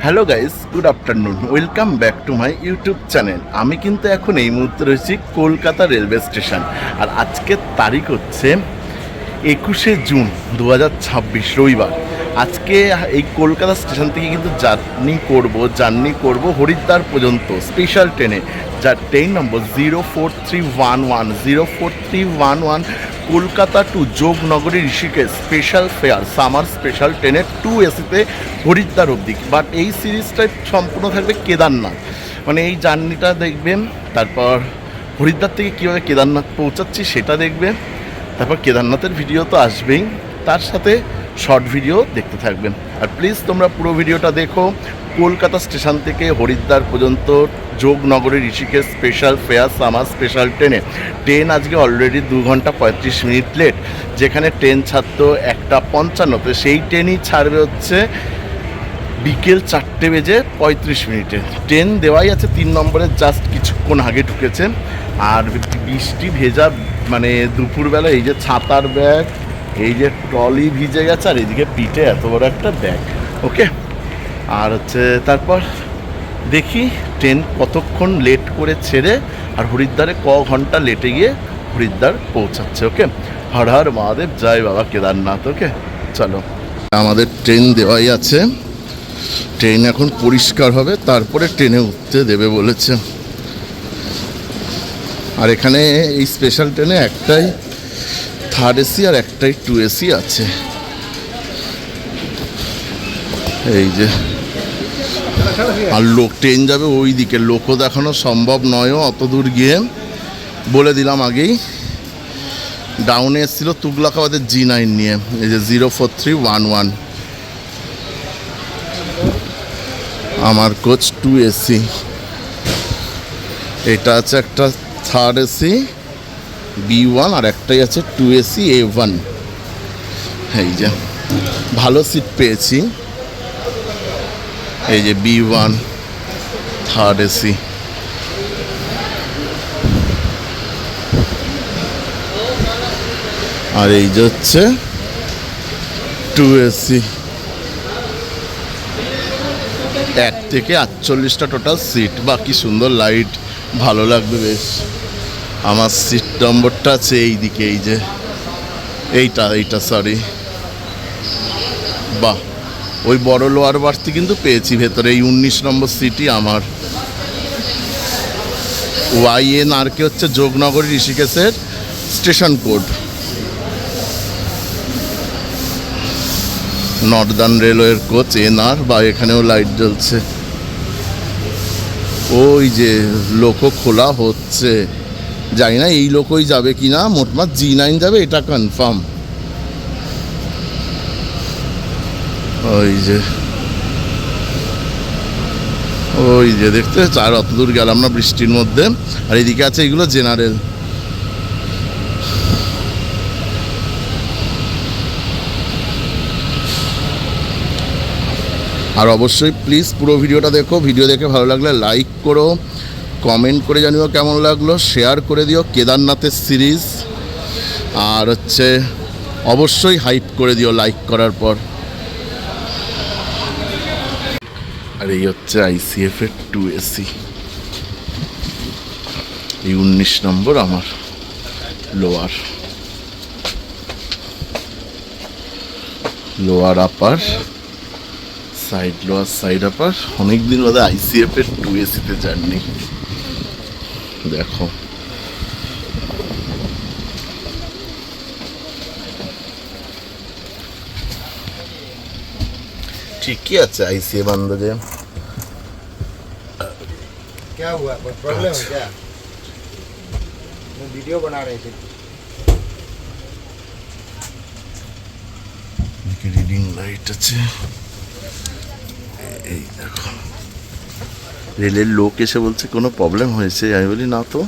Hello guys, good afternoon, welcome back to my YouTube channel. আমি কিন্তু এখন এই মুহূর্তে রয়েছি কলকাতা রেলওয়ে স্টেশন। আর আজকের তারিখ হচ্ছে 21শে জুন 2026 রবিবার। আজকে এই কলকাতা স্টেশন থেকে কিন্তু জার্নি করব হরিদ্বার পর্যন্ত স্পেশাল ট্রেনে, যার train number 04311 Kolkata to Yognagari Rishikesh special fare summer special ট্রেনের 2 এসিতে হরিদ্বার অবধি। বাট এই সিরিজটাই সম্পূর্ণ থাকবে কেদারনাথ, মানে এই জার্নিটা দেখবেন। তারপর হরিদ্বার থেকে কীভাবে কেদারনাথ পৌঁছাচ্ছি সেটা দেখবেন। তারপর কেদারনাথের ভিডিও তো আসবেই, তার সাথে শর্ট ভিডিও দেখতে থাকবেন। আর প্লিজ তোমরা পুরো ভিডিওটা দেখো। কলকাতা স্টেশন থেকে হরিদ্বার পর্যন্ত Yognagari Rishikesh special fare summer special train আজকে অলরেডি 2 ঘন্টা 35 মিনিট লেট। যেখানে ট্রেন ছাড়তো 1:55, সেই ট্রেনই ছাড়বে হচ্ছে বিকেল 4:35। ট্রেন দেওয়াই আছে 3 নম্বরে, জাস্ট কিছুক্ষণ আগে ঢুকেছে। আর বৃষ্টি ভেজা, মানে দুপুরবেলা এই যে ছাতার ব্যাগ, এই যে ট্রলি ভিজে গেছে, আর এইদিকে পিঠে এত বড় একটা ব্যাগ। ওকে, আর হচ্ছে তারপর দেখি ট্রেন কতক্ষণ লেট করে ছেড়ে আর হরিদ্বারে ঘন্টা লেটে গিয়ে হরিদ্বার পৌঁছাচ্ছে। ওকে, হর হর মহাদেব, জয় বাবা কেদারনাথ। ওকে চলো, আমাদের ট্রেন দেওয়াই আছে। ট্রেন এখন পরিষ্কার হবে, তারপরে ট্রেনে উঠতে দেবে বলেছে। আর এখানে এই স্পেশাল ট্রেনে একটাই 3rd এসি আর একটাই 2 এসি আছে। এই যে, আর ট্রেন যাবে ওই দিকে, লোকও দেখানো সম্ভব নয়ও অত দূর গিয়ে, বলে দিলাম আগেই। ডাউনে এসেছিল তুগলাকাবাদের G9 নিয়ে, এই যে 04311, আমার কোচ 2 এসি। এটা আছে একটা 3rd এসি B1, আর একটাই আছে 2 এসি A1। এই যে ভালো সিট পেয়েছি, এই যে B1 3rd এসি। আর এই যে হচ্ছে 2 এসি। 1 থেকে 48টা টোটাল সিট, বাকি সুন্দর লাইট, ভালো লাগবে বেশ। আমার সিট নম্বরটা আছে এই দিকে, এই যে এইটা সরি, বাহ, ওই বড় লোয়ার বার্থটি কিন্তু পেয়েছি ভেতরে। এই 19 নম্বর সিটই আমার। YNRK হচ্ছে যোগনগরী ঋষিকেশের স্টেশন কোড। নর্দার্ন রেলওয়ের কোচ NR, বা এখানেও লাইট জ্বলছে। ওই যে লোকো খোলা হচ্ছে, জানি না এই লোকই যাবে কি না, মোটমাট G9 যাবে এটা কনফার্ম। ওই যে দেখতে, আর অত দূর গেলাম না বৃষ্টির মধ্যে। আর এদিকে আছে এইগুলো জেনারেল। আর অবশ্যই প্লিজ পুরো ভিডিওটা দেখো। ভিডিও দেখে ভালো লাগলে লাইক করো, কমেন্ট করে জানিও কেমন লাগলো, শেয়ার করে দিও কেদারনাথের সিরিজ। আর হচ্ছে অবশ্যই হাইপ করে দিও লাইক করার পর। আর এই হচ্ছে ICF এর 2 এসি, এই 19 নম্বর আমার লোয়ার আপার, লোয়ার সাইড আপার। অনেকদিন বাদে ICF এর 2 এসিতে জার্নি। দেখো ঠিকই আছে ICF আন্দাজে। क्या हुआ, कोई प्रॉब्लम है क्या? वीडियो बना रहे थे। রিডিং লাইট আছে, এই দেখো। রেলের লোক এসে বলছে কোনো প্রবলেম হয়েছে, আমি বলি না তো।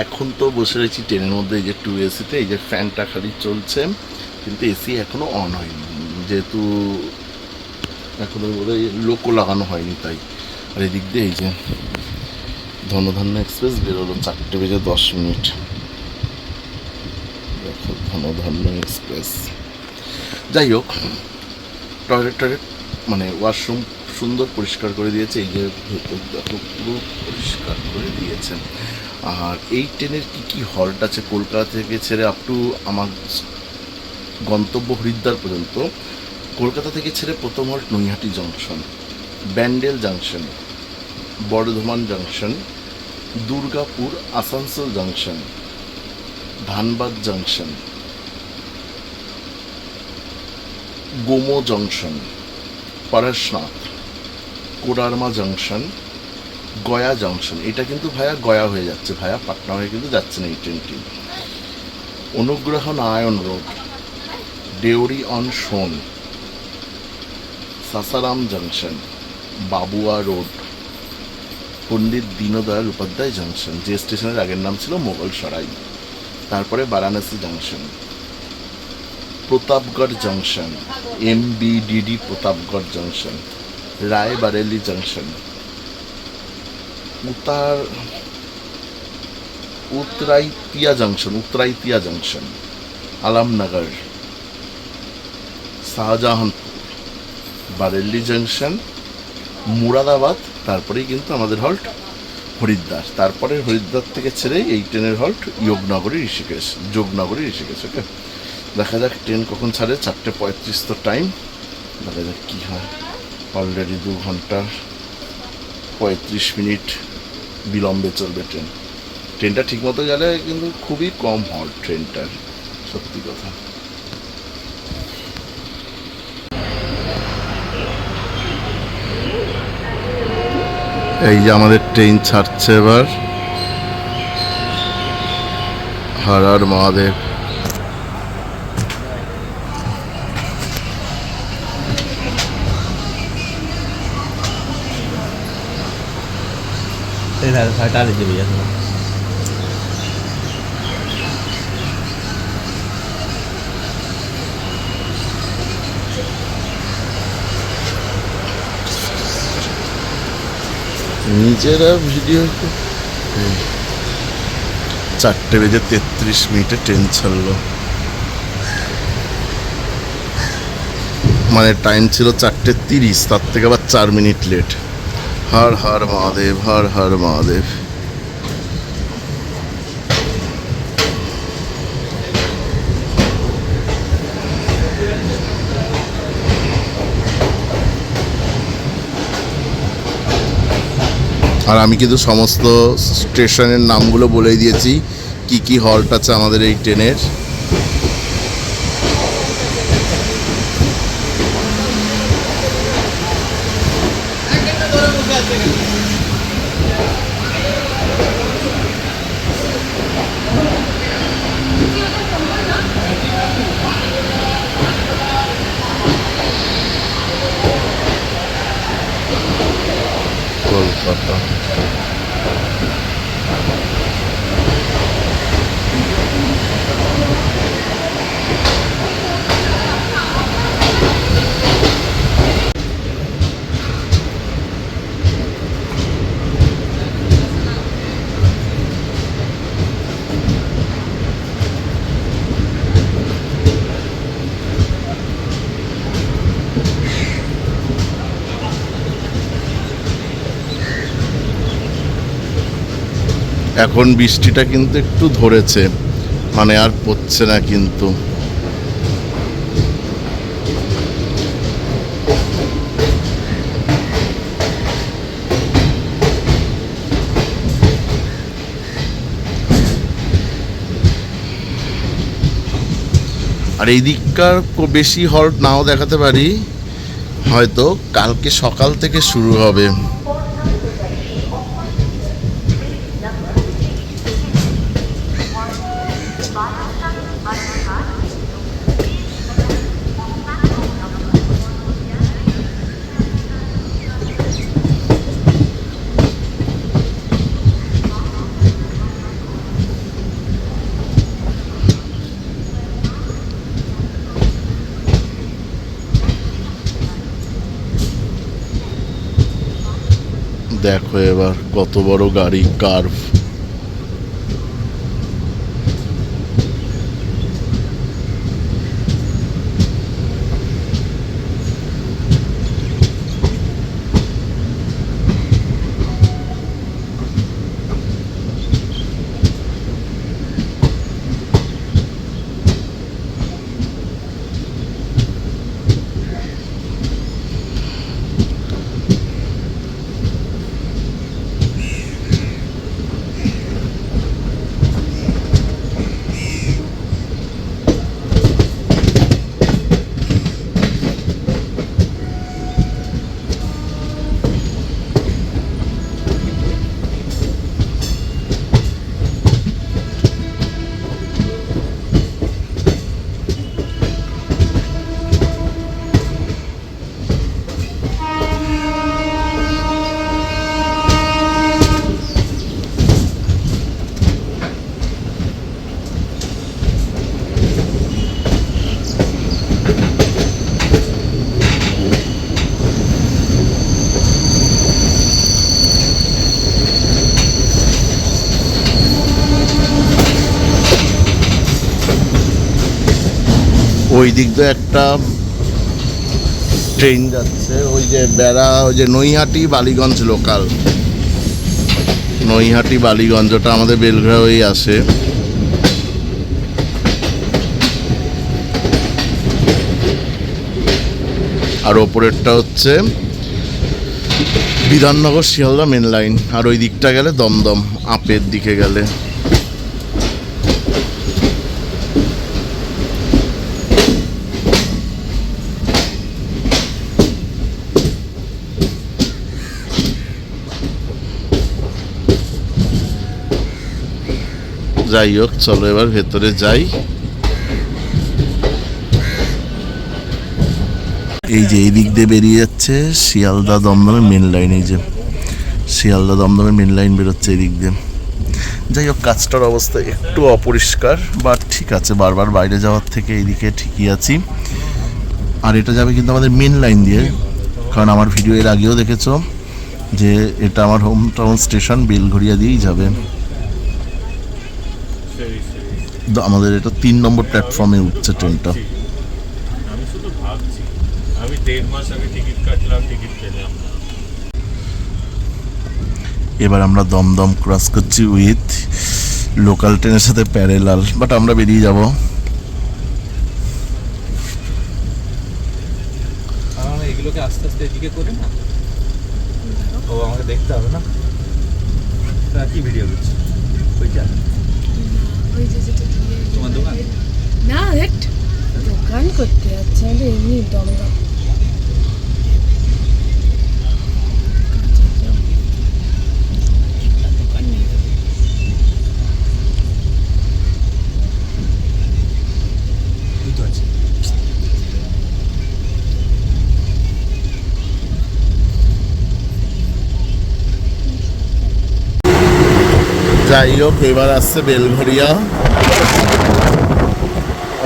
এখন তো বসে রয়েছি ট্রেনের মধ্যে, এই যে 2 এসিতে। এই যে ফ্যানটা খালি চলছে, কিন্তু এসি এখনো অন হয়নি, যেহেতু এখনো বোধহয় লোকও লাগানো হয়নি তাই। আর এদিক দিয়ে এই যে ধনধান্য এক্সপ্রেস বেরোলো 4:10। দেখো ধনধান্য এক্সপ্রেস। যাই হোক, টয়লেট মানে ওয়াশরুম সুন্দর পরিষ্কার করে দিয়েছে। এই যে ভেতর দেখো পুরো পরিষ্কার করে দিয়েছেন। আর এই ট্রেনের কী কী হল্ট আছে কলকাতা থেকে ছেড়ে আপ টু আমার গন্তব্য হরিদ্বার পর্যন্ত। কলকাতা থেকে ছেড়ে প্রথম halt Naihati junction, Bandel junction, Bardhaman junction, Durgapur Asansol junction, Dhanbad junction, Gomoh junction, Parasnath, Koderma junction, Gaya junction. এটা কিন্তু ভায়া গয়া হয়ে যাচ্ছে, ভায়া পাটনা হয়ে কিন্তু যাচ্ছে না এই ট্রেনটি। Anugrah Narayan road, Dehri on Sone, Sasaram junction, Bhabua road, Pandit Deendayal Upadhyay junction, যে স্টেশনের আগের নাম ছিল মোগল সরাই। তারপরে Varanasi junction, Pratapgarh junction, MBDD Pratapgarh junction, Raebareli junction, Utraitia junction, Alamnagar, Shahjahanpur, Bareilly junction, Moradabad. তারপরেই কিন্তু আমাদের হল্ট হরিদ্বার। তারপরে হরিদ্বার থেকে ছেড়ে এই ট্রেনের হল্ট যোগনগরী ঋষিকেশ। ওকে, দেখা যাক ট্রেন কখন ছাড়ে। 4:35 তো টাইম, দেখা যাক কী হয়। অলরেডি 2 ঘন্টা 35 মিনিট বিলম্বে চলবে ট্রেনটা ঠিকমতো গেলে কিন্তু খুবই কম হল্ট ট্রেনটার, সত্যি কথা। এই যে আমাদের ট্রেন ছাড়ছে এবার। হর Har Mahadev. phải ta là gì vậy thôi. নিজেরা ভিডিও 4:33 ট্রেন ছাড়লো, মানে টাইম ছিল 4:30, তার থেকে আবার 4 মিনিট লেট। হর হর মহাদেব, হর হর মহাদেব। আর আমি কিন্তু সমস্ত স্টেশনের নামগুলো বলে দিয়েছি, কি কি হল্ট আছে আমাদের এই ট্রেনের। কলকাতা এখন বৃষ্টিটা কিন্তু একটু ধরেছে, মানে আর পড়ছে না কিন্তু। আর এই দিককার বেশি হল্ট নাও দেখাতে পারি, হয়তো কালকে সকাল থেকে শুরু হবে। দেখো এবার কত বড় গাড়ি, কার্ভ। ওই দিক দিয়ে একটা ট্রেন যাচ্ছে, ওই যে বেড়া, ওই যে নৈহাটি বালিগঞ্জ লোকাল, নৈহাটি বালিগঞ্জ, ওটা আমাদের বেলঘড়া হয়েই আসে। আর ওপরেরটা হচ্ছে বিধাননগর শিয়ালদা মেন লাইন, আর ওই দিকটা গেলে দমদম, আপের দিকে গেলে। যাই হোক, চলো এবার ভেতরে যাই। এই যে এই দিক দিয়ে বেরিয়ে যাচ্ছে শিয়ালদা দমদমের মেন লাইন, এই যে শিয়ালদা দমদমের মেন লাইন বেরোচ্ছে এই দিক দিয়ে। যাই হোক, কাজটার অবস্থা একটু অপরিষ্কার, বাট ঠিক আছে, বারবার বাইরে যাওয়ার থেকে এইদিকে ঠিকই আছি। আর এটা যাবে কিন্তু আমাদের মেন লাইন দিয়ে, কারণ আমার ভিডিও এর আগেও দেখেছো যে এটা আমার হোম টাউন স্টেশন বেলঘড়িয়া দিয়েই যাবে। আমাদের এটা 3 নম্বর প্ল্যাটফর্মে উঠছে ট্রেনটা। আমি শুধু ভাবছি, আমি 1.5 মাস আগে টিকিট কাটলাম, টিকিট পেলাম না। এবার আমরা দমদম ক্রস করছি উইথ লোকাল ট্রেনের সাথে প্যারেলাল, বাট আমরা বেরিয়ে যাব। এগুলোকে আস্তে আস্তে এদিকে করে না, ও আমাকে দেখতে হবে না। তা কি ভিডিও করছি ওইটা? ওই যে যেটা দিয়ে তোমার দোকান? না, হেট দোকান করতে যাচ্ছে আমাদের এমনি দমদম। যাই হোক, এবার আসছে বেলঘড়িয়া।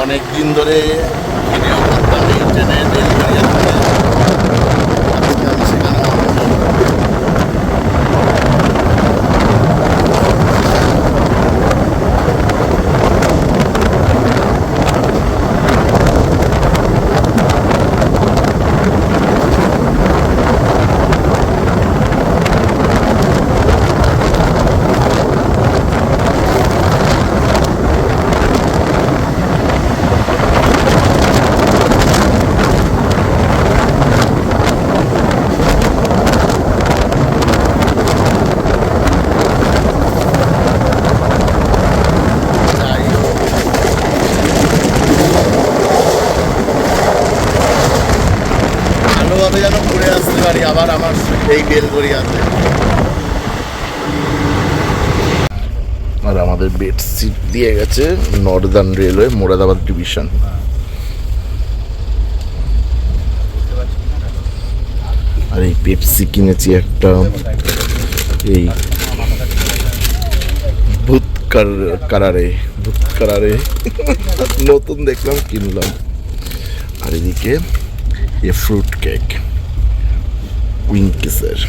অনেক দিন ধরে ভিডিও করতাম এই ট্রেনে, বেলঘড়িয়া থেকে। আজকে আমি সেখানে ভালোভাবে যেন ঘুরে আসতে পারি আবার আমার এই বেলঘড়িয়াতে। আর আমাদের বেড সিট দিয়ে গেছে নর্দার্ন রেলওয়ে মোরাদাবাদ ডিভিশন। আর এই পেপসি কিনেছি একটা, এই ভূত কারারে নতুন দেখলাম, কিনলাম। আর এদিকে এ ফ্রুট কেক উইঙ্কিসের,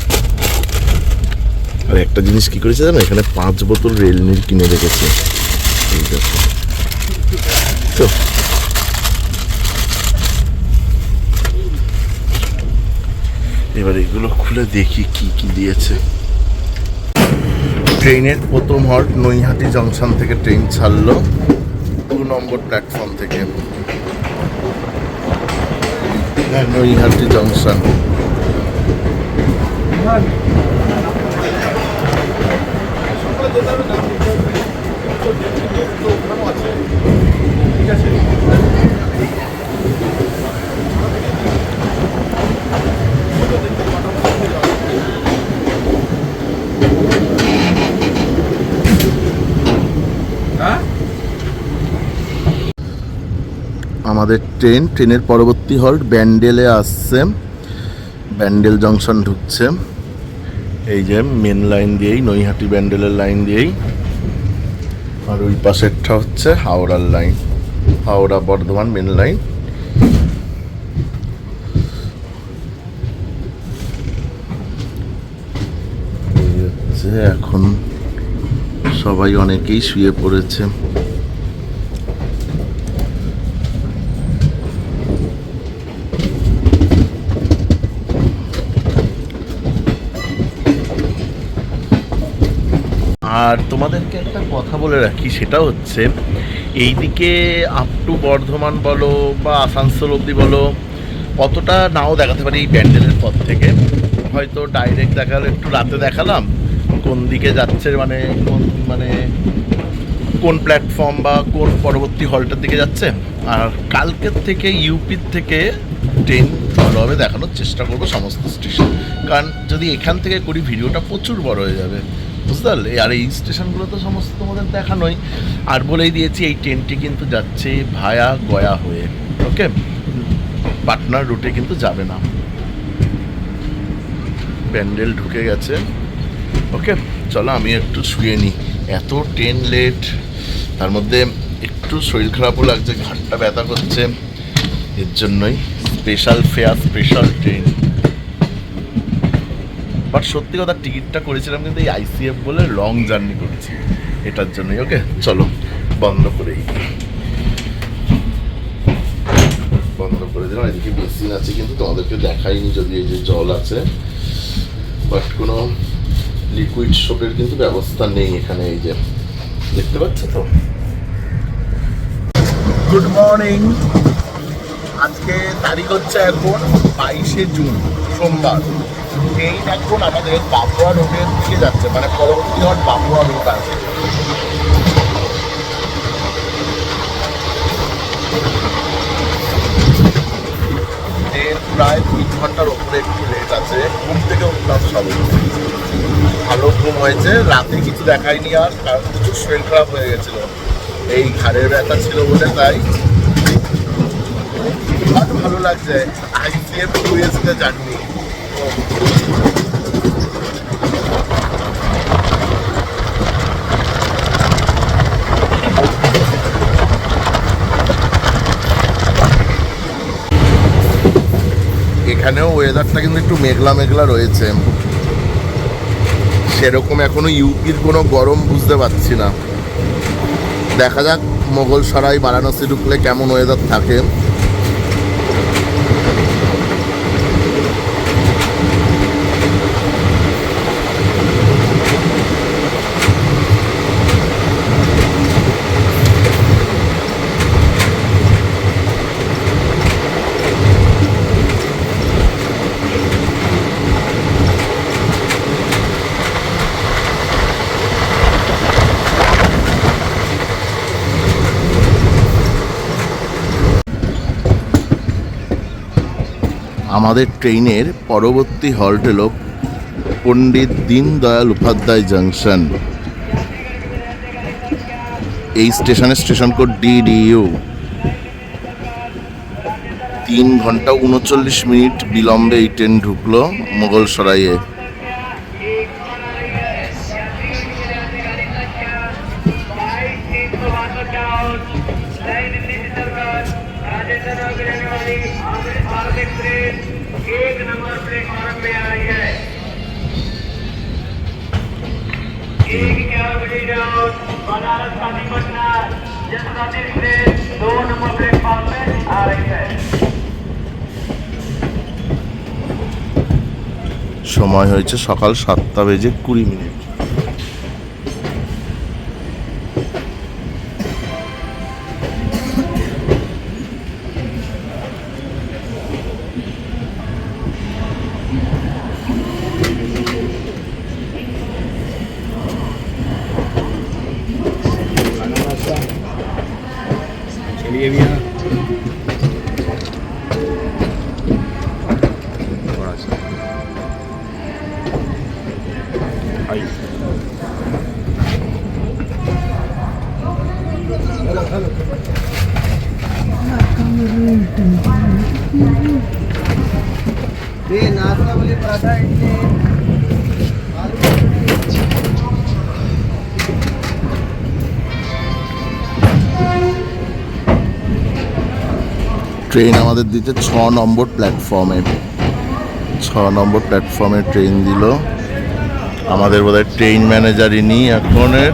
আর একটা জিনিস কি করেছে জানো, এখানে 5 বোতল রেল নীল কিনে রেখেছে। এই দেখো তো, এবার এগুলো খুলে দেখি কি কি দিয়েছে। ট্রেনের প্রথম হল্ট নৈহাটি জংশন থেকে ট্রেন ছাড়লো 2 নম্বর প্ল্যাটফর্ম থেকে। নৈহাটি জংশন। আমাদের ট্রেনের পরবর্তী হল্ট ব্যান্ডেলে আসছে, ব্যান্ডেল জংশন ঢুকছে। এই যে মেন লাইন দিয়েই, নৈহাটি ব্যান্ডেলের লাইন দিয়েই। আর ওই পাশেরটা হচ্ছে হাওড়ার line, Howrah Bardhaman main line. এই হচ্ছে, এখন সবাই অনেকেই শুয়ে পড়েছে। আর তোমাদেরকে একটা কথা বলে রাখি, সেটা হচ্ছে এইদিকে আপ টু বর্ধমান বলো বা আসানসোল অবধি বলো, অতটা নাও দেখাতে পারি এই ব্যান্ডেলের পর থেকে। হয়তো ডাইরেক্ট দেখালে একটু রাতে দেখালাম কোন দিকে যাচ্ছে, মানে কোন প্ল্যাটফর্ম বা কোন পরবর্তী হলটার দিকে যাচ্ছে। আর কালকের থেকে ইউপির থেকে ট্রেন ভালোভাবে দেখানোর চেষ্টা করবো সমস্ত স্টেশন, কারণ যদি এখান থেকে করি ভিডিওটা প্রচুর বড় হয়ে যাবে, বুঝতে পারলে। আর এই স্টেশনগুলো তো সমস্ত তোমাদের দেখানোই। আর বলেই দিয়েছি এই ট্রেনটি কিন্তু যাচ্ছে ভায়া গয়া হয়ে, ওকে, পাটনার রুটে কিন্তু যাবে না। ব্যান্ডেল ঢুকে গেছে, ওকে। চলো আমি একটু শুয়ে নিই, এত ট্রেন লেট, তার মধ্যে একটু শরীর খারাপও লাগছে, ঘাটটা ব্যথা করছে, এর জন্যই special fare, special train. But সত্যি কথা, টিকিটটা করেছিলাম কিন্তু এই আইসিএফ বলে লং জার্নি করেছি, এটার জন্যই। ওকে চলো বন্ধ করেই, বন্ধ করে দিলাম। এদিকে বেসিন আছে কিন্তু তোমাদেরকে দেখাইনি, যদি এই যে জল আছে, বাট কোনো লিকুইড সোপের কিন্তু ব্যবস্থা নেই এখানে। এই যে দেখতে পাচ্ছ তো। Good morning. আজকে তারিখ হচ্ছে এখন 22শে জুন, সোমবার। ট্রেন এখন আমাদের বাবুয়া রোডের দিকে যাচ্ছে, মানে পরবর্তী হট বাবুয়া রোড আছে। ট্রেন প্রায় 3 ঘন্টার ওপরে একটু লেট আছে। ঘুম থেকে উঠলাম সবাই, ভালো ঘুম হয়েছে, রাতে কিছু দেখায়নি আর, কারণ প্রচুর শরীর খারাপ হয়ে গেছিলো, এই ঘাড়ের ব্যথা ছিল বলে। তাই আর ভালো লাগছে। ICF 2 journey. এখানেও ওয়েদারটা কিন্তু একটু মেঘলা মেঘলা রয়েছে, সেরকম এখনো ইউপির কোনো গরম বুঝতে পারছি না। দেখা যাক মোগলসরাই বারাণসী ঢুকলে কেমন ওয়েদার থাকে। আমাদের ট্রেনের পরবর্তী হল্ট হলো পণ্ডিত দীনদয়াল উপাধ্যায় জংশন। এই স্টেশনের স্টেশন কোড DDU। 3 ঘন্টা 39 মিনিট বিলম্বে এই ট্রেন ঢুকলো মোগলসরাইয়ে। बनारस काली पटना जनता एक्सप्रेस 2 नंबर प्लेटफॉर्म पे आ रही है। সময় হয়েছে সকাল 7:20। चलिए भैया थोड़ा सा ये नाश्ता वाली पराठा इडली ট্রেন আমাদের দিতে 6 নম্বর প্ল্যাটফর্মে, 6 নম্বর প্ল্যাটফর্মে ট্রেন দিল। আমাদের বোধহয় ট্রেন ম্যানেজারই নেই এখনের।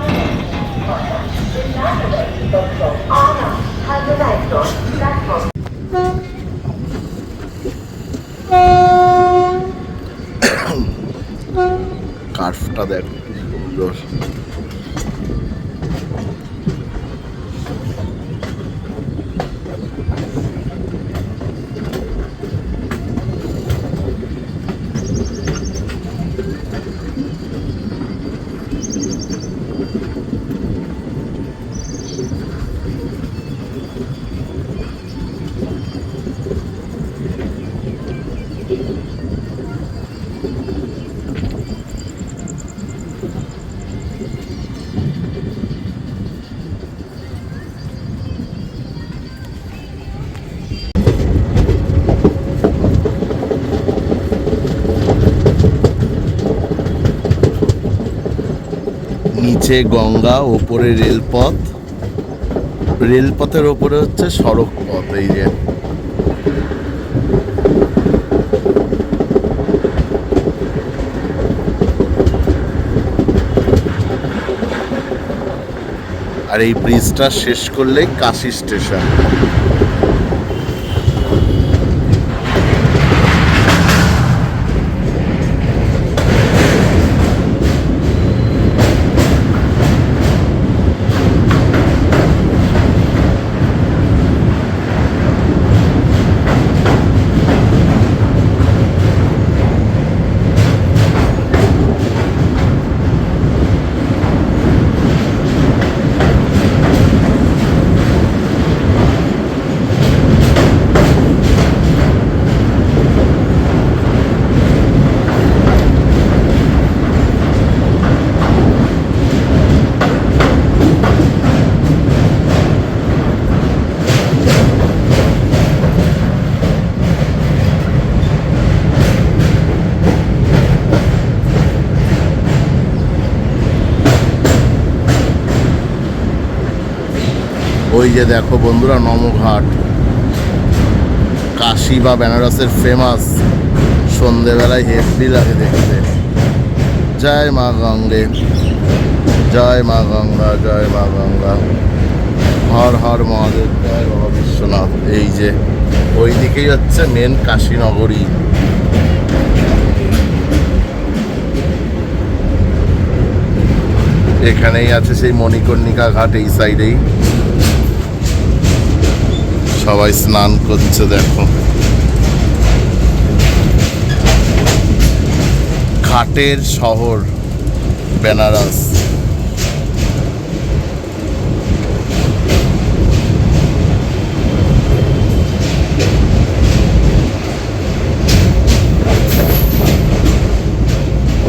কার্ভটা দেখ কি সুন্দর। নিচে গঙ্গা, ওপরে রেলপথ, রেলপথের ওপরে হচ্ছে সড়ক পথ। এই যে আর এই ব্রিজটা শেষ করলেই কাশী স্টেশন। ওই যে দেখো বন্ধুরা নমঘাট, কাশী বা বেনারসের ফেমাস। সন্ধেবেলায় হেভি লাগে দেখতে। জয় মা গঙ্গে, জয় মা গঙ্গা, জয় মা গঙ্গা, হর হর মহাদেব, জয় বাবা বিশ্বনাথ। এই যে ওই দিকেই হচ্ছে মেন কাশী নগরী। এখানেই আছে সেই মণিকর্ণিকা ঘাট, এই সাইডেই সবাই স্নান করছে দেখো। ঘাটের শহর বেনারস।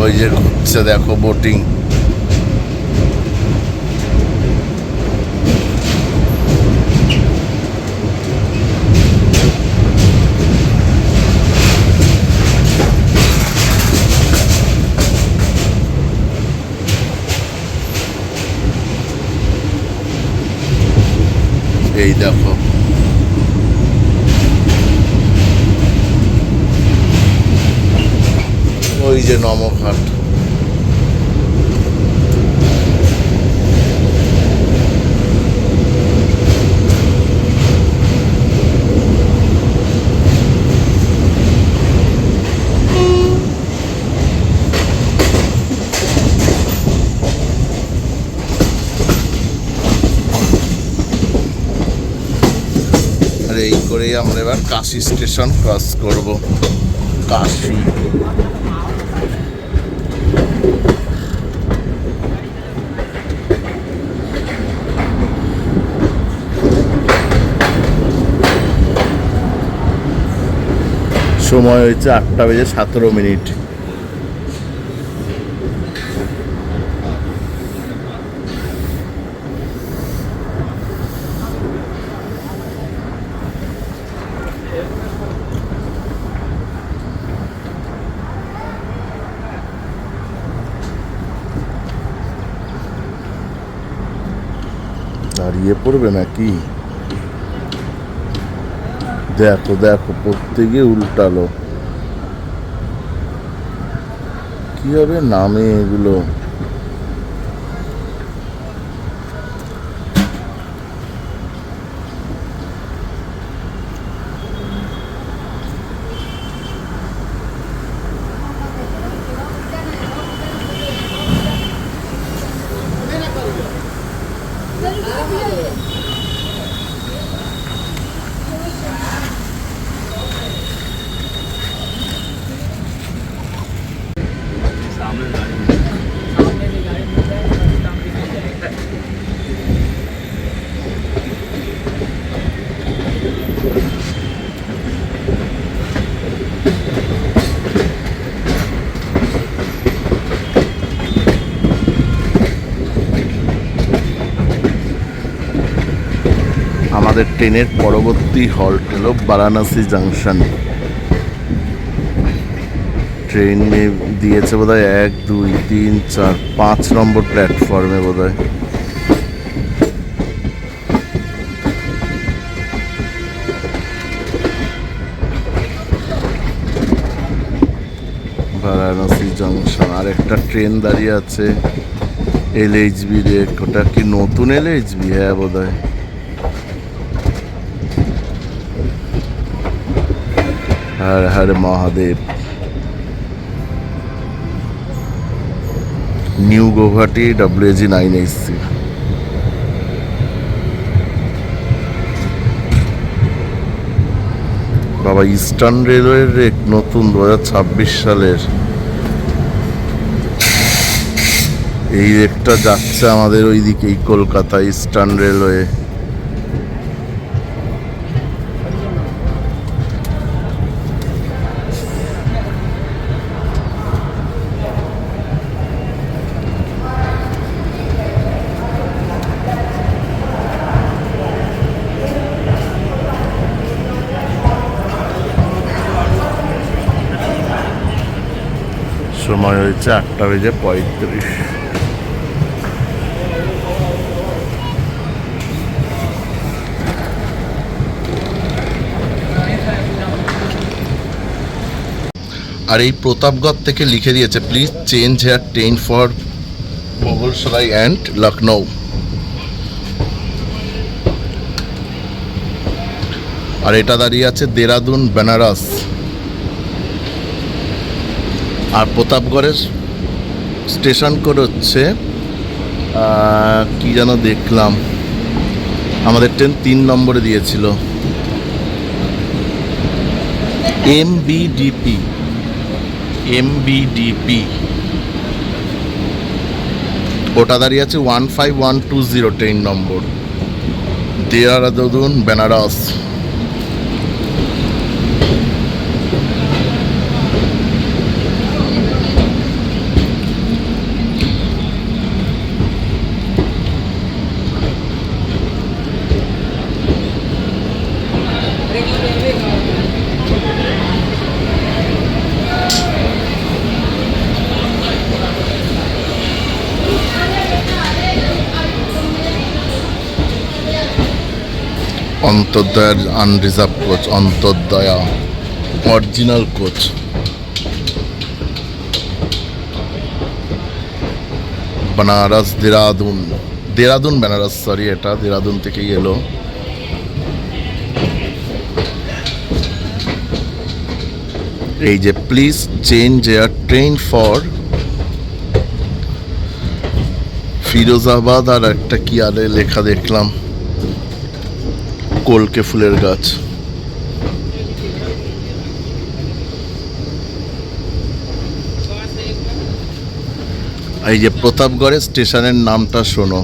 ওই যে ঘুরছে দেখো বোটিং। এই দেখো ওই যে নমঘাট। আমরা এবার কাশি স্টেশন ক্রস করব। কাশি সময় হয়েছে 8:17। দাঁড়িয়ে পড়বে নাকি? দেখো দেখো প্রত্যেকে উল্টালো, কিভাবে নামে এগুলো। আমাদের ট্রেনের পরবর্তী হল্ট হলো বারাণসী জাংশন। ট্রেনে দিয়েছে বোধহয় 1, 2, 3, 4, 5 নম্বর প্ল্যাটফর্মে বোধহয়। বারাণসী জাংশন। আর একটা ট্রেন দাঁড়িয়ে আছে LHB রেক। ওটা কি নতুন LHB? হ্যাঁ বোধহয়। Har Har Mahadev. New Guwahati WAG 9HC। বাবা, ইস্টার্ন রেলওয়ের রেক নতুন 2026 সালের। এই রেকটা যাচ্ছে আমাদের ওইদিকেই, কলকাতা ইস্টার্ন রেলওয়ে। সময় হয়েছে 8:35। আর এই প্রতাপগড় থেকে লিখে দিয়েছে please change here train for Mughalsarai and Lucknow. আর এটা দাঁড়িয়ে আছে দেরাদুন বেনারস। আর প্রতাপগড়ের স্টেশন কোড হচ্ছে কি যেন দেখলাম, আমাদের ট্রেন 3 নম্বরে দিয়েছিল MBDP। ওটা দাঁড়িয়ে আছে 15120 ট্রেন নম্বর, দেরাদুন বেনারস। অন্তর্দয়ার unreserved coach, Antyodaya original coach. Banaras Dehradun Banaras, sorry এটা দেহরাদুন থেকেই এলো। এই যে please change here train for Firozabad. আর একটা কি আরে লেখা দেখলাম, কলকে ফুলের গাছ। এই যে প্রতাপগড়ের স্টেশনের নামটা শোনো,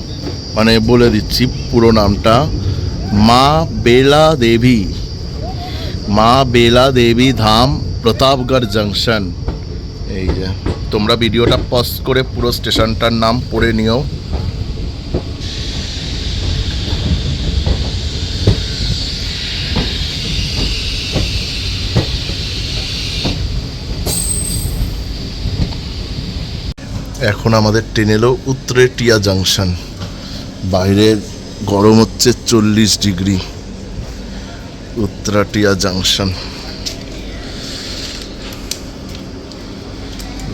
মানে বলে দিচ্ছি পুরো নামটা, মা বেলা দেবী ধাম প্রতাপগড় জংশন। এই যে তোমরা ভিডিওটা পজ করে পুরো স্টেশনটার নাম পড়ে নিও। এখন আমাদের ট্রেন এলো উত্তরেটিয়া জাংশন। বাইরের গরম হচ্ছে 40 ডিগ্রি। উত্তরাটিয়া জাংশন,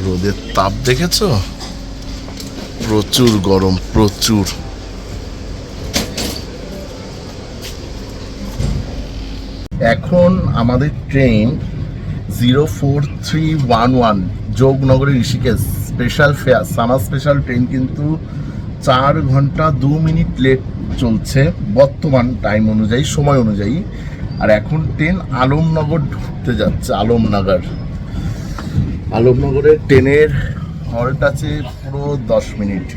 রোদের তাপ দেখেছো? প্রচুর গরম, প্রচুর। এখন আমাদের train 04311 Yognagari Rishikesh special fare summer special train কিন্তু 4 ঘন্টা 2 মিনিট লেট চলছে বর্তমান টাইম অনুযায়ী, সময় অনুযায়ী। আর এখন ট্রেন আলমনগর ঢুকতে যাচ্ছে। আলমনগরের ট্রেনের হল্ট আছে পুরো 10 মিনিট।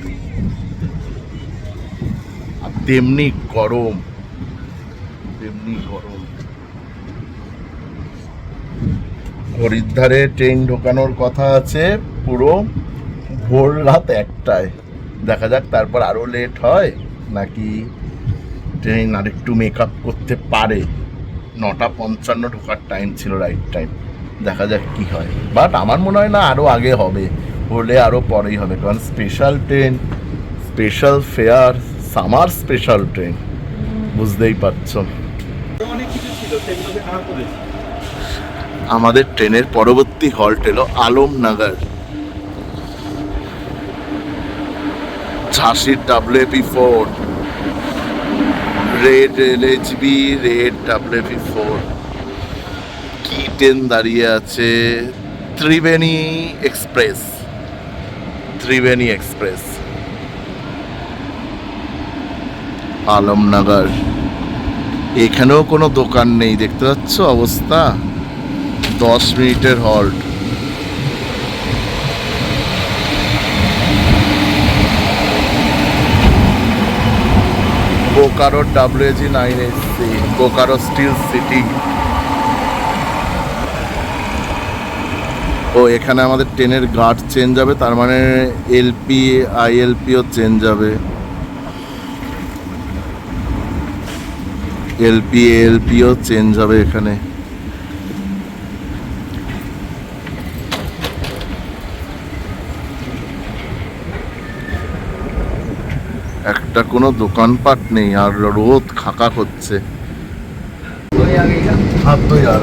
আর তেমনি গরম। হরিদ্বারে ট্রেন ঢোকানোর কথা আছে পুরো ভোর রাত 1টায়। দেখা যাক তারপর আরও লেট হয় নাকি ট্রেন আরেকটু মেকআপ করতে পারে। 9:55 ঢোকার টাইম ছিল, রাইট টাইম। দেখা যাক কি হয়, বাট আমার মনে হয় না আরও আগে হবে, হলে আরও পরেই হবে, কারণ special train, special fare, summer special train, বুঝতেই পারছো। আমাদের ট্রেনের পরবর্তী হল্ট এলো আলমনগর। ঝাঁসির WAP4, red LHB, red WAP4। কি ট্রেন দাঁড়িয়ে আছে? ত্রিবেণী এক্সপ্রেস। আলমনগর। এখানেও কোনো দোকান নেই, দেখতে পাচ্ছ অবস্থা। 10 মিনিটের halt. Bokaro WG9SC, Bokaro steel city. ও এখানে আমাদের ট্রেনের গার্ড চেঞ্জ হবে, তার মানে ILPও চেঞ্জ হবে। ALPও চেঞ্জ হবে এখানে। একটা কোনো দোকানপাট নেই, আর রোদ খাকা করছে। হাত ধুই আর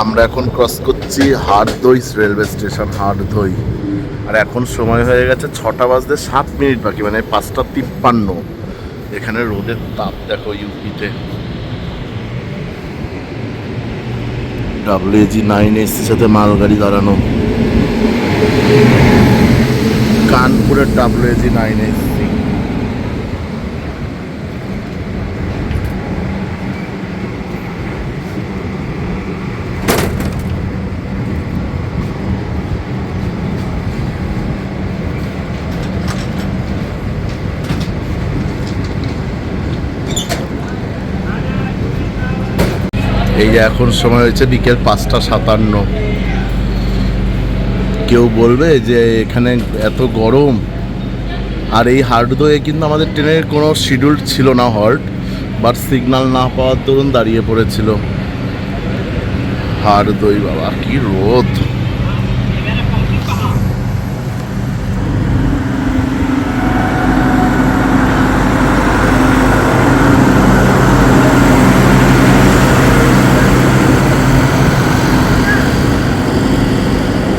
আমরা এখন ক্রস করছি হাটদই রেলওয়ে স্টেশন, হাটদই। আর এখন সময় হয়ে গেছে 6টা বাজতে 7 মিনিট বাকি, মানে 5:53। এখানে রোদের তাপ দেখো ইউপিতে। WG9SC সাথে মালগাড়ি দাঁড়ানো। কানপুরের WG9SC। এই যে এখন সময় হয়েছে বিকেল 5:57। কেউ বলবে যে এখানে এত গরম। আর এই হাটদোয়ে কিন্তু আমাদের ট্রেনের কোনো শিডিউল ছিল না হল্ট, বাট সিগন্যাল না পাওয়ার দরুন দাঁড়িয়ে পড়েছিল। হাটদই বাবা কি রোদ।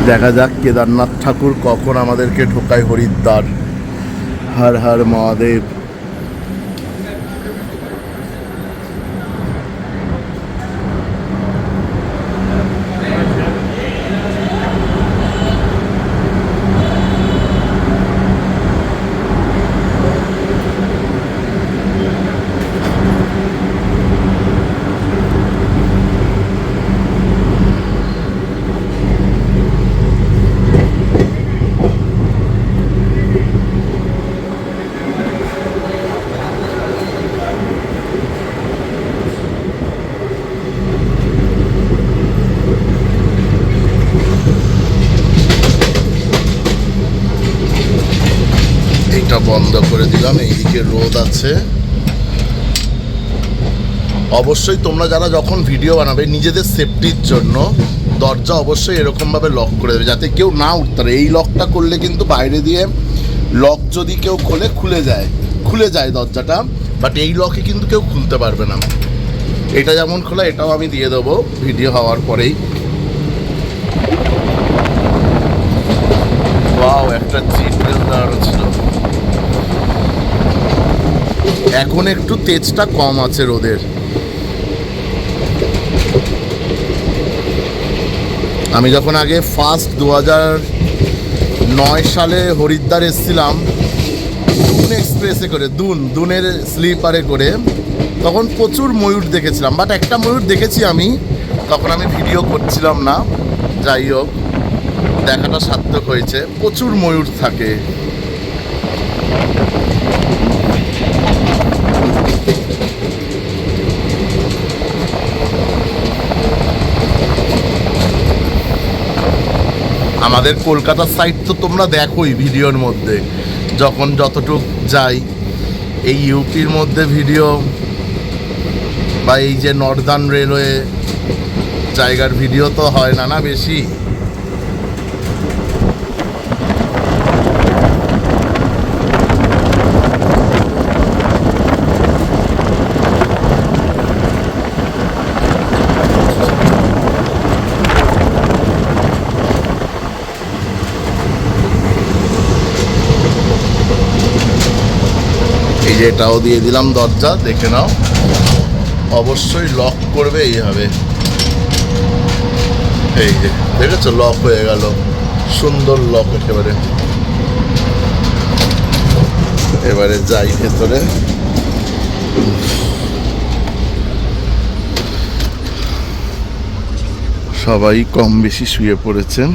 দেখা যাক কেদারনাথ ঠাকুর কখন আমাদেরকে ঢোকায় হরিদ্বার। হর হর মহাদেব। বন্ধ করে দিলাম। এইদিকে রোদ আছে। অবশ্যই তোমরা যারা যখন ভিডিও বানাবে নিজেদের সেফটির জন্য দরজা অবশ্যই এরকমভাবে লক করে দেবে যাতে কেউ না উঠতে পারে। এই লকটা করলে কিন্তু বাইরে দিয়ে লক যদি কেউ খোলে খুলে যায় দরজাটা, বাট এই লকে কিন্তু কেউ খুলতে পারবে না। এটা যেমন খোলা এটাও আমি দিয়ে দেবো ভিডিও হওয়ার পরেই। ওয়াও, একটা সিট বেল্ট দেওয়ানো ছিল। এখন একটু তেজটা কম আছে রোদের। আমি যখন আগে ফার্স্ট 2009 সালে হরিদ্বার এসেছিলাম দুন এক্সপ্রেসে করে, দুনের স্লিপারে করে, তখন প্রচুর ময়ূর দেখেছিলাম। বাট একটা ময়ূর দেখেছি আমি, তখন আমি ভিডিও করছিলাম না। যাই হোক, দেখাটা সার্থক হয়েছে। প্রচুর ময়ূর থাকে। আমাদের কলকাতার সাইড তো তোমরা দেখোই ভিডিওর মধ্যে, যখন যতটুক যাই। এই ইউপির মধ্যে ভিডিও বা এই যে নর্দার্ন রেলওয়ে জায়গার ভিডিও তো হয় না বেশি। এই যে এটাও দিয়ে দিলাম দরজা, দেখে নাও। অবশ্যই লক করবে এইভাবে। এই যে দেখেছো, লক হয়ে গেল, সুন্দর লক একেবারে। এবারে যাই ভেতরে। সবাই কম বেশি শুয়ে পড়েছেন।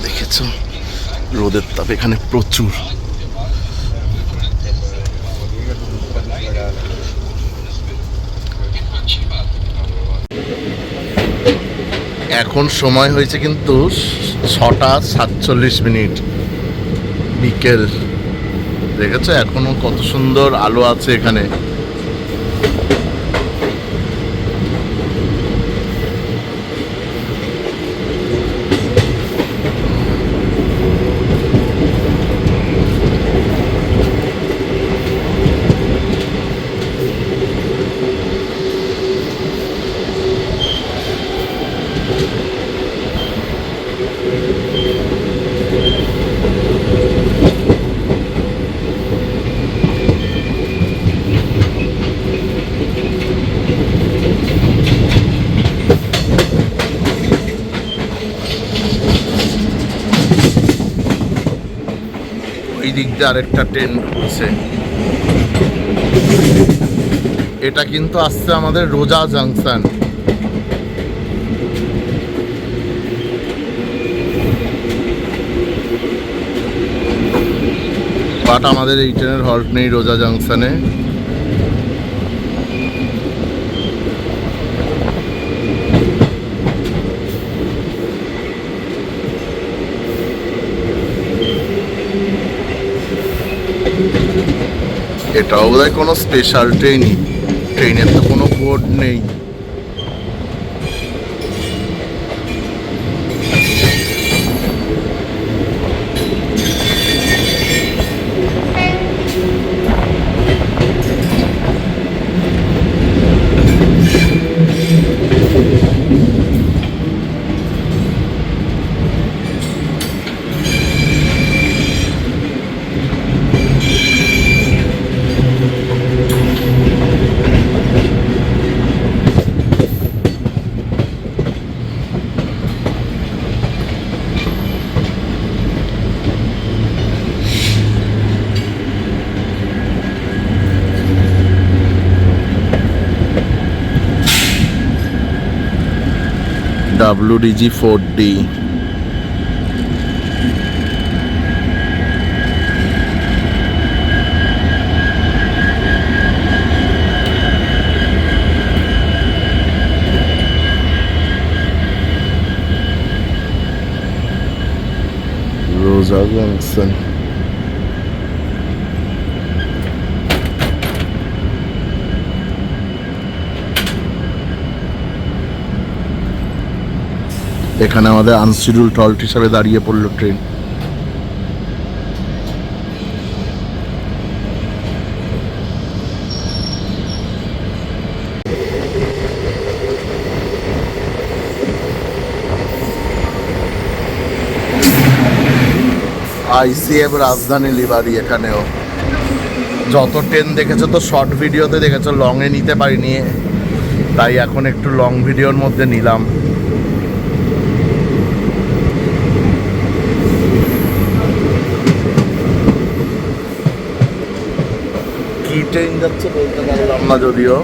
দেখেছো রোদের তাপ এখানে প্রচুর। এখন সময় হয়েছে কিন্তু 6:47 বিকেল। দেখেছো এখনো কত সুন্দর আলো আছে এখানে। এই দিক দিয়ে আরেকটা ট্রেন ঢুকছে। এটা কিন্তু আসছে আমাদের রোজা জাংশন। বাট আমাদের এই ট্রেনের হল্ট নেই রোজা জাংশনে। এটাও বোধহয় কোনো স্পেশাল ট্রেনই, ট্রেনের তো কোনো বোর্ড নেই। WDG 4D। বান্দ্রা জংশন। এখানে আমাদের আনশিডিউলড হল্ট হিসাবে দাঁড়িয়ে পড়লো ট্রেন। আইসিএফ রাজধানী লিভারি এখানেও। যত ট্রেন দেখেছো তো শর্ট ভিডিওতে দেখেছো, লংয়ে নিতে পারিনি, তাই এখন একটু লং ভিডিওর মধ্যে নিলাম। কি ট্রেন যাচ্ছে বলতে পারলাম না যদিও।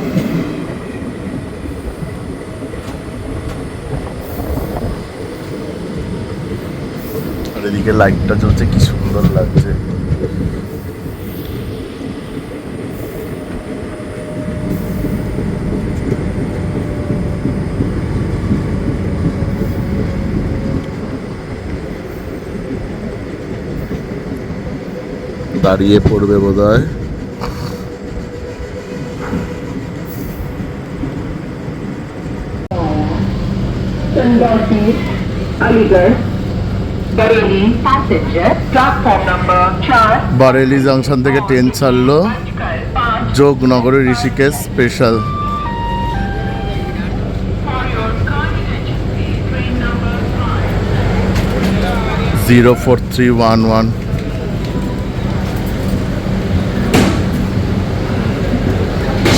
আর এদিকে লাইটটা জ্বলছে, কি সুন্দর লাগছে। দাঁড়িয়ে পড়বে বোধহয়। Aligarh Bareilly passenger platform number 4 Bareilly junction থেকে ট্রেন ছাড়লো যোগনগরে ঋষিকেশ স্পেশাল। জিরো 4311।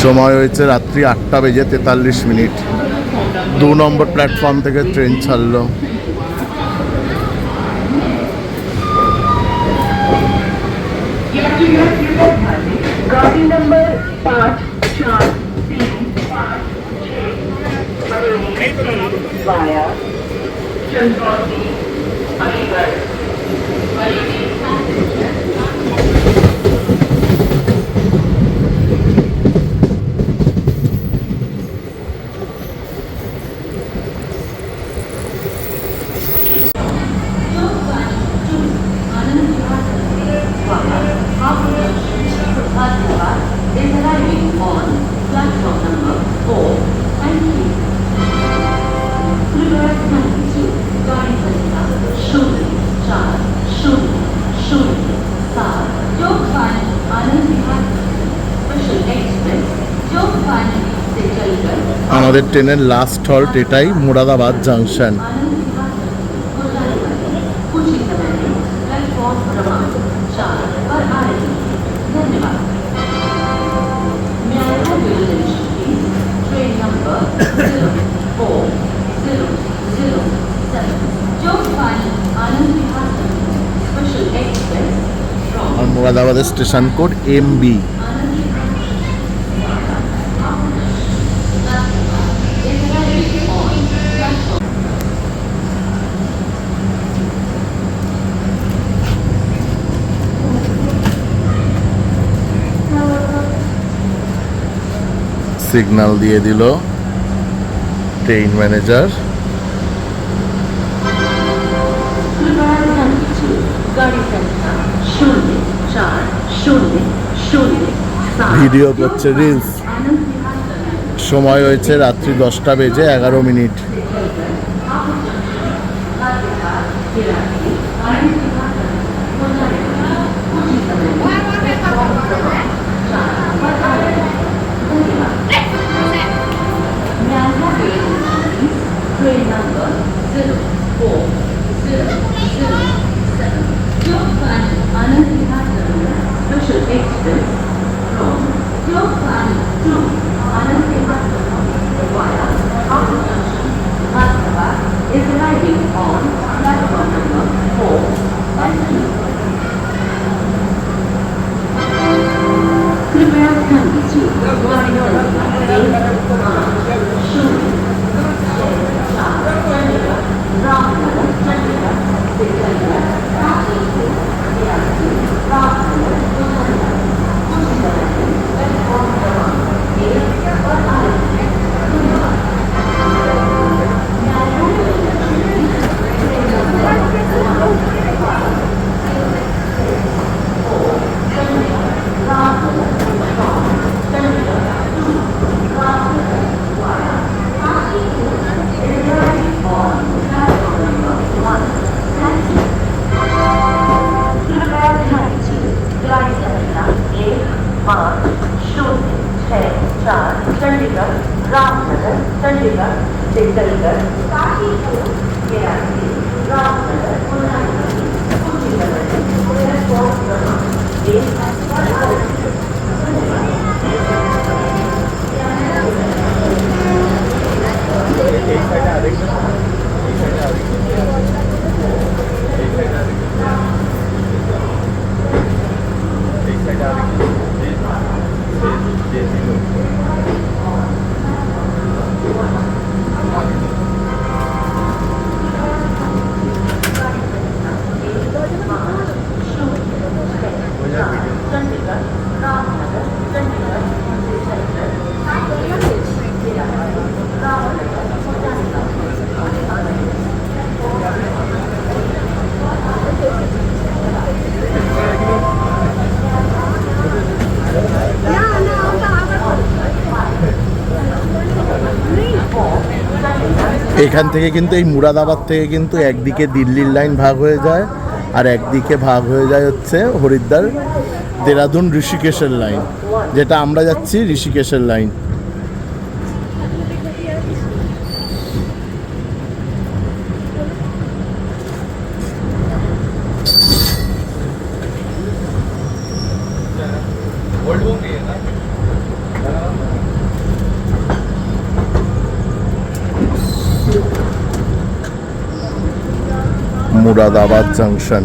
সময় হয়েছে রাত্রি 8:43। 2 নম্বর প্ল্যাটফর্ম থেকে ট্রেন ছাড়লো। गाड़ी number 543556 Bareilly via Chandauli Aligarh Bareilly passenger. is arriving on platform number 4. Thank you. कृपया ध्यान दीजिए, गाड़ी संख्या 04007 जोगपानी आनंद विहार स्पेशल एक्सप्रेस जोगपानी से चलकर আমাদের ট্রেনের লাস্ট হল্ট এটাই, মুরাদাবাদ জাংশন। आनंद विहार हो जाने वाली कुछ ही समय में प्लेटफॉर्म क्रमांक 4 पर आ रही है। धन्यवाद। Train number 04007 Jogpani Anand Vihar Special Express from আর মুরাদাবাদের station code MB। Anand Vihar is arriving on platform signal দিয়ে দিল ট্রেন ম্যানেজার। गाड़ी संख्या 04007 ভিডিও করছে রিলস। आनंद विहार সময় হয়েছে রাত্রি 10:11। Train number 04007 Jogpani Anand Vihar Special Express from Jogpani to Anand Vihar via Howrah Junction, Hyderabad is arriving on platform number 4. Thank you. कृपया ध्यान दीजिए, गाड़ी संख्या 1 रामनगर चंडीगढ़ से चलकर रांची से रामनगर चंडीगढ़ से चलकर काशीपुर के रास्ते रामनगर मुरादाबाद कुछ समय प्लेटफॉर्म क्रमांक 1 पर आए। चंडीगढ़ रामनगर चंडीगढ़ से चलकर काशीपुर के रास्ते रामनगर এখান থেকে কিন্তু এই মুরাদাবাদ থেকে কিন্তু একদিকে দিল্লির লাইন ভাগ হয়ে যায় আর একদিকে ভাগ হয়ে যায় হচ্ছে হরিদ্বার দেরাদুন ঋষিকেশের লাইন, যেটা আমরা যাচ্ছি ঋষিকেশের লাইন। मुरादाबाद जंक्शन।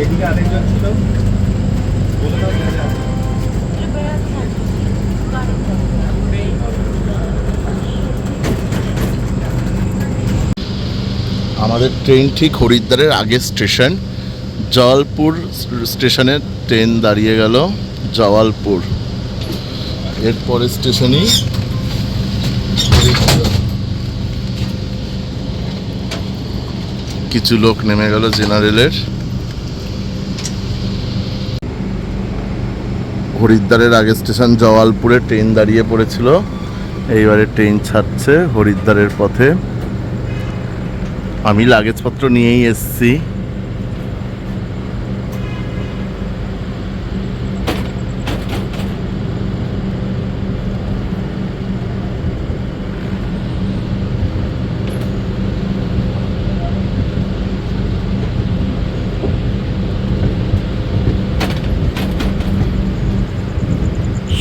এদিকে আরেকজন ছিল আমাদের ট্রেন ঠিক হরিদ্বারের আগের স্টেশন জওয়ালপুর স্টেশনে ট্রেন দাঁড়িয়ে গেল। জওয়ালপুর এরপরে স্টেশনই কিছু লোক নেমে গেল জেনারেলের। হরিদ্বারের আগের স্টেশন জওয়ালপুরে ট্রেন দাঁড়িয়ে পড়েছিল, এইবারে ট্রেন ছাড়ছে হরিদ্বারের পথে। আমি লাগেজপত্র নিয়েই এসছি।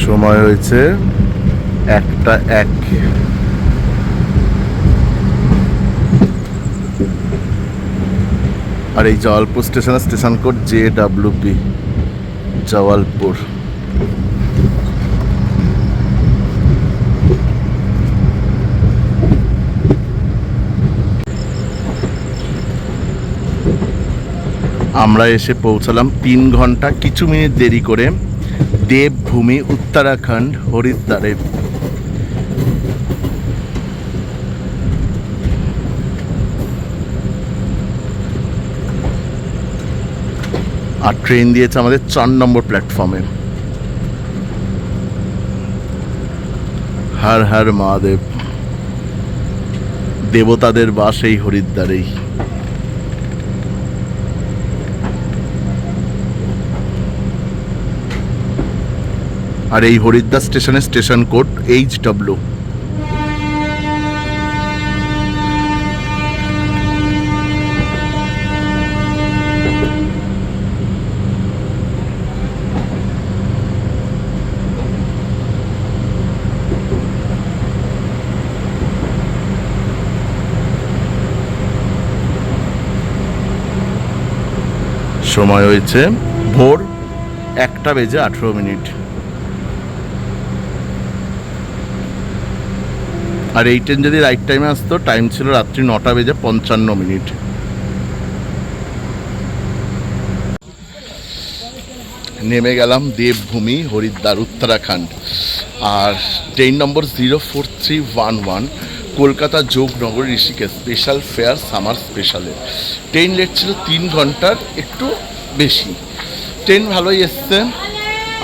সময় হয়েছে 1:01। আর এই জওয়ালপুর স্টেশনের স্টেশন কোড JWP জওয়ালপুর। আমরা এসে পৌঁছালাম 3 ঘন্টা কিছু মিনিট দেরি করে দেবভূমি উত্তরাখণ্ড হরিদ্বারে। আর ট্রেন দিয়েছে আমাদের 4 নম্বর প্ল্যাটফর্মে। হর হর মহাদেব, দেবতাদের বাস এই হরিদ্বারেই। আর এই হরিদ্বার স্টেশনের স্টেশন কোড HW। সময় হয়েছে ভোর 1:18। আর এই ট্রেন যদি রাইট টাইমে আসতো, টাইম ছিল রাত্রি 9:55। নেমে গেলাম দেবভূমি হরিদ্বার উত্তরাখণ্ড। আর train number 04311 Kolkata Yognagar Rishikesh special fare summer স্পেশালে। ট্রেন লেট ছিল 3 ঘন্টার একটু বেশি। ট্রেন ভালোই এসছে।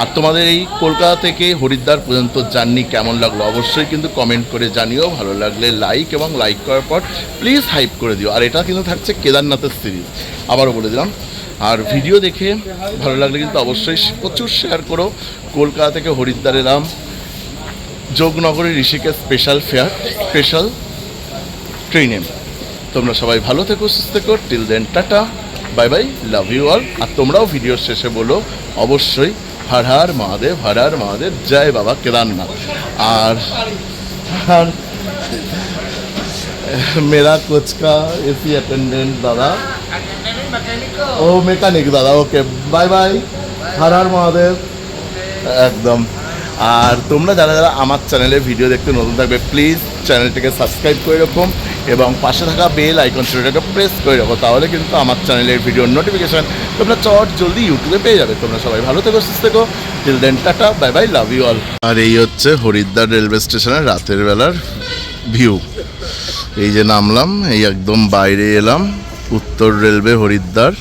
আর তোমাদের এই কলকাতা থেকে হরিদ্বার পর্যন্ত জার্নি কেমন লাগলো অবশ্যই কিন্তু কমেন্ট করে জানিও। ভালো লাগলে লাইক, এবং লাইক করার পর প্লিজ হাইপ করে দিও। আর এটা কিন্তু থাকছে কেদারনাথের সিরিজ, আবারও বলে দিলাম। আর ভিডিও দেখে ভালো লাগলে কিন্তু অবশ্যই প্রচুর শেয়ার করো। কলকাতা থেকে হরিদ্বার এলাম Yognagari Rishikesh special fare special ট্রেনে। তোমরা সবাই ভালো থেকো, সুস্থ থেকো। Till then tata, bye bye, love you all. আর তোমরাও ভিডিওর শেষে বলো অবশ্যই হর হর মহাদেব, হর হর মহাদেব, জয় বাবা কেদারনাথ। আর আর मेरा कोच का एसी अटेंडेंट दादा, ও মেকানিক দাদা, ওকে বাই বাই, হর হর মহাদেব একদম। আর তোমরা যারা যারা আমার চ্যানেলে ভিডিও দেখতে নতুন থাকবে প্লিজ চ্যানেলটাকে সাবস্ক্রাইব করে রাখো এবং পাশে থাকা বেল আইকন সেটাকে প্রেস করে রাখো, তাহলে কিন্তু আমার চ্যানেলের ভিডিওর নোটিফিকেশান তোমরা চট জলদি ইউটিউবে পেয়ে যাবে। তোমরা সবাই ভালো থেকো, সুস্থ থেকো। Till then tata, bye bye, love you all. আর এই হচ্ছে হরিদ্বার রেলওয়ে স্টেশনের রাতের বেলার ভিউ। এই যে নামলাম, এই একদম বাইরে এলাম, উত্তর রেলওয়ে হরিদ্বার।